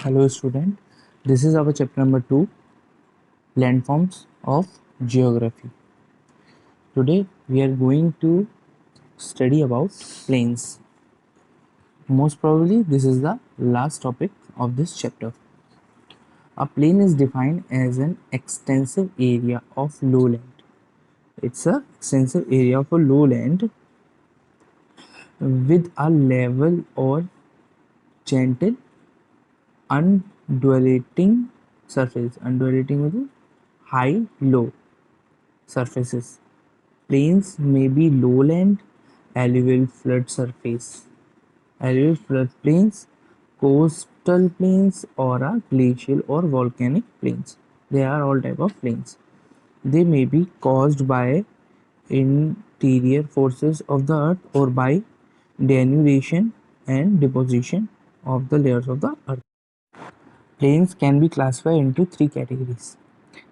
Hello student, this is our chapter number 2, landforms of geography. Today we are going to study about plains. Most probably this is the last topic of this chapter. A plain is defined as an extensive area of lowland. It's a extensive area of a lowland with a level or gentle undulating surface. Undulating means high low surfaces. Plains may be lowland, alluvial flood surface, alluvial floodplains, coastal plains, or a glacial or volcanic plains. They are all type of plains. They may be caused by interior forces of the earth or by denudation and deposition of the layers of the earth. Plains can be classified into three categories.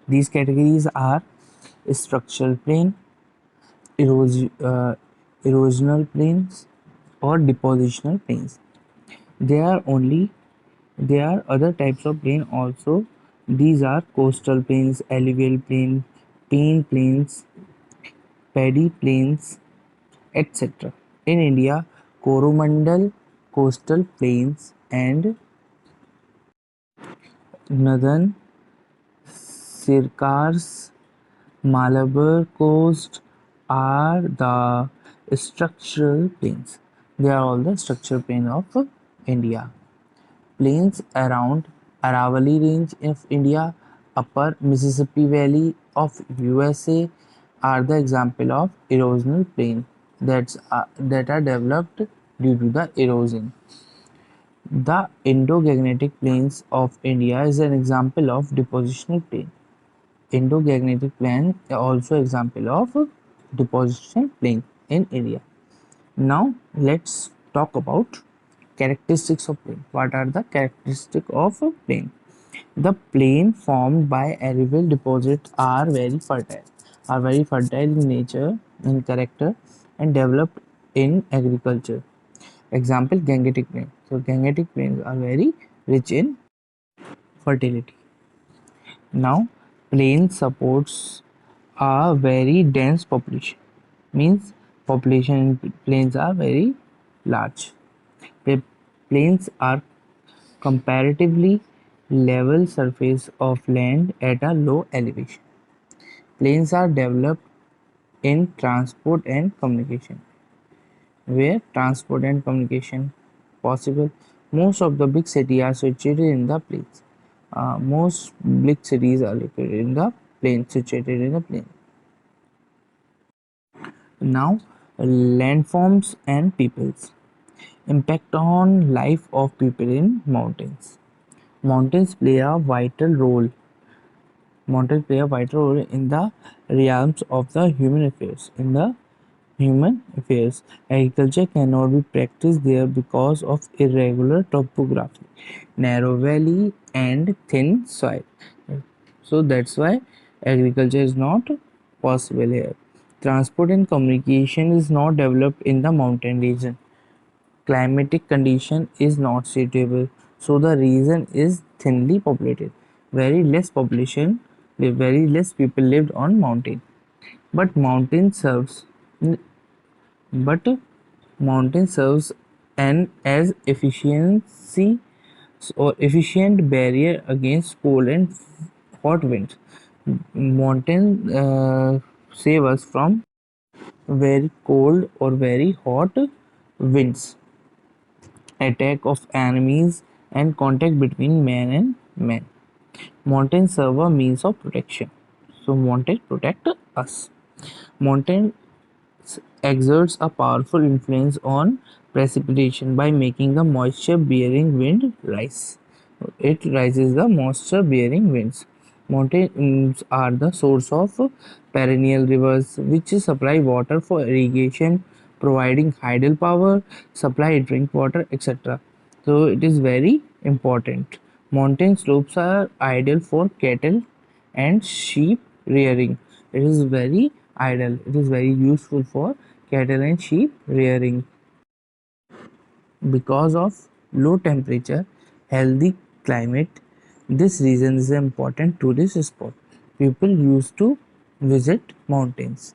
These categories are structural plain, erosional plains, or depositional plains. There are other types of plain also. These are coastal plains, alluvial plain, plain plains, paddy plains, etc. In India, Coromandel coastal plains and northern Syracuse Malabar coast are the structural plains. They are all the structural plain of India. Plains around Aravalli Range of India, Upper Mississippi Valley of USA are the example of erosional plain that are developed due to the erosion. The Indo-Gangetic Plains of India is an example of depositional plain. Indo-Gangetic Plain is also example of deposition plain in India. Now let's talk about characteristics of plain. What are the characteristics of a plain? The plain formed by alluvial deposits are very fertile in nature, in character, and developed in agriculture. Example, Gangetic Plain. So Gangetic Plains are very rich in fertility. Now, plain supports a very dense population. Means population in plains are very large. Plains are comparatively level surface of land at a low elevation. Plains are developed in transport and communication. Where transport and communication possible, most of the big cities are situated in the plains. Most big cities are located in the plains, situated in the plain. Now, landforms and peoples. Impact on life of people in mountains. Mountains play a vital role. Mountains play a vital role in the realms of the human affairs. In the human affairs, agriculture cannot be practiced there because of irregular topography, narrow valley, and thin soil. So that's why agriculture is not possible here. Transport and communication is not developed in the mountain region. Climatic condition is not suitable, so the region is thinly populated. Very less population, very less people lived on mountain. But mountain serves but mountain serves an as efficiency or efficient barrier against cold and hot winds. Mountain save us from very cold or very hot winds, attack of enemies, and contact between man and man. Mountains serve a means of protection. So mountains protect us. Mountain exerts a powerful influence on precipitation by making the moisture bearing wind rise. It rises the moisture bearing winds. Mountains are the source of perennial rivers which supply water for irrigation, providing hydel power, supply drink water, etc. So it is very important. Mountain slopes are ideal for cattle and sheep rearing. It is very ideal. It is very useful for cattle and sheep rearing. Because of low temperature, healthy climate. This region is an important tourist spot. People used to visit mountains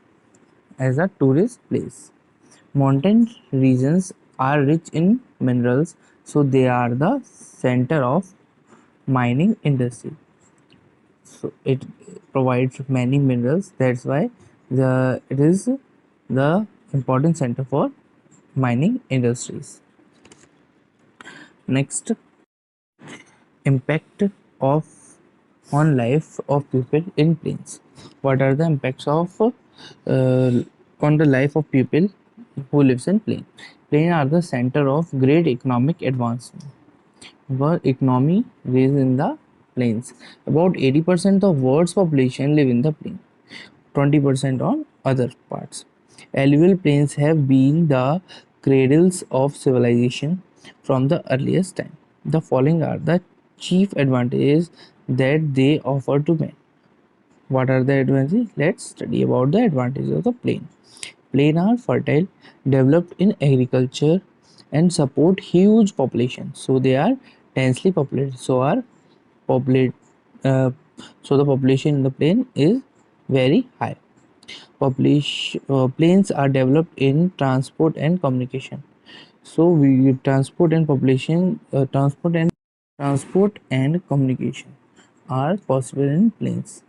as a tourist place. Mountain regions are rich in minerals, so they are the center of mining industry. So it provides many minerals. That's why it is the important center for mining industries. Next, impact of on life of people in plains. What are the impacts of on the life of people who lives in plain? Plain are the center of great economic advancement. World economy is in the plains. About 80% of world's population live in the plain. 20% on other parts. Alluvial plains have been the cradles of civilization from the earliest time. The following are the chief advantages that they offer to men. What are the advantages? Let's study about the advantages of the plain. Plain are fertile, developed in agriculture, and support huge populations. So they are densely populated. Populate. Uh, so the population in the plain is very high. Planes are developed in transport and communication. So we transport and communication are possible in planes.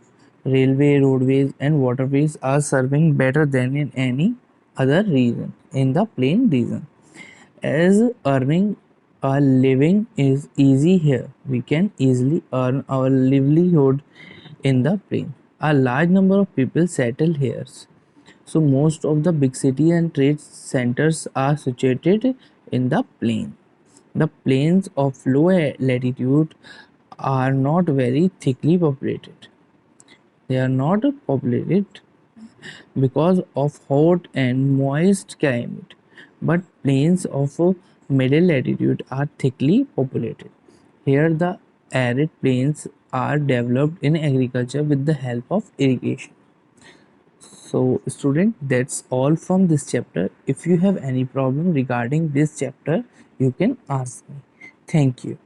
Railway, roadways, and waterways are serving better than in any other region in the plain region. As earning a living is easy here, we can easily earn our livelihood in the plain. A large number of people settle here, so most of the big city and trade centers are situated in the plain. The plains of low latitude are not very thickly populated. They are not populated because of hot and moist climate, but plains of middle latitude are thickly populated. Here the arid plains are developed in agriculture with the help of irrigation. So student, that's all from this chapter. If you have any problem regarding this chapter, you can ask me. Thank you.